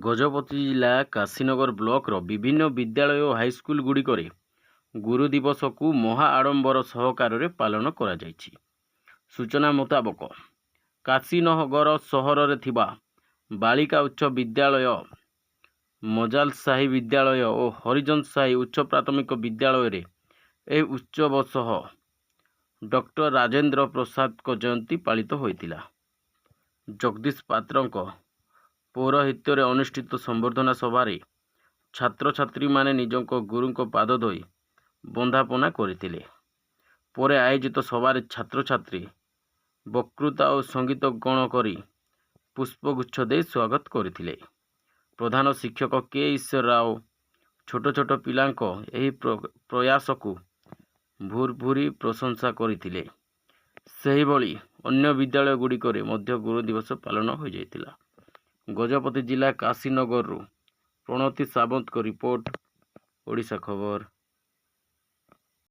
ଗଜପତି ଜିଲ୍ଲା କାଶୀନଗର ବ୍ଲକର ବିଭିନ୍ନ ବିଦ୍ୟାଳୟ ଓ ହାଇସ୍କୁଲ ଗୁଡ଼ିକରେ ଗୁରୁ ଦିବସକୁ ମହା ଆଡ଼ମ୍ବର ସହକାରରେ ପାଳନ କରାଯାଇଛି। ସୂଚନା ମୁତାବକ କାଶୀନଗର ସହରରେ ଥିବା ବାଳିକା ଉଚ୍ଚ ବିଦ୍ୟାଳୟ, ମଜାଲ ସାହି ବିଦ୍ୟାଳୟ ଓ ହରିଜନ ସାହି ଉଚ୍ଚ ପ୍ରାଥମିକ ବିଦ୍ୟାଳୟରେ ଏହି ଉତ୍ସବ ସହ ଡକ୍ଟର ରାଜେନ୍ଦ୍ର ପ୍ରସାଦଙ୍କ ଜୟନ୍ତୀ ପାଳିତ ହୋଇଥିଲା। ଜଗଦୀଶ ପାତ୍ରଙ୍କ ପୌରୋହିତ୍ୟରେ ଅନୁଷ୍ଠିତ ସମ୍ବର୍ଦ୍ଧନା ସଭାରେ ଛାତ୍ରଛାତ୍ରୀମାନେ ନିଜଙ୍କ ଗୁରୁଙ୍କ ପାଦ ଧୋଇ ବନ୍ଦାପନା କରିଥିଲେ। ପରେ ଆୟୋଜିତ ସଭାରେ ଛାତ୍ରଛାତ୍ରୀ ବକ୍ତୃତା ଓ ସଙ୍ଗୀତ ଗ୍ରହଣ କରି ପୁଷ୍ପଗୁଚ୍ଛ ଦେଇ ସ୍ୱାଗତ କରିଥିଲେ। ପ୍ରଧାନ ଶିକ୍ଷକ କେ ଈଶ୍ୱର ରାଓ ଛୋଟ ଛୋଟ ପିଲାଙ୍କ ଏହି ପ୍ରୟାସକୁ ଭୁର୍ଭୁରି ପ୍ରଶଂସା କରିଥିଲେ। ସେହିଭଳି ଅନ୍ୟ ବିଦ୍ୟାଳୟ ଗୁଡ଼ିକରେ ମଧ୍ୟ ଗୁରୁ ଦିବସ ପାଳନ ହୋଇଯାଇଥିଲା। ଗଜପତି ଜିଲ୍ଲା କାଶୀନଗରରୁ ପ୍ରଣତି ସାବନ୍ତଙ୍କ ରିପୋର୍ଟ, ଓଡ଼ିଶା ଖବର।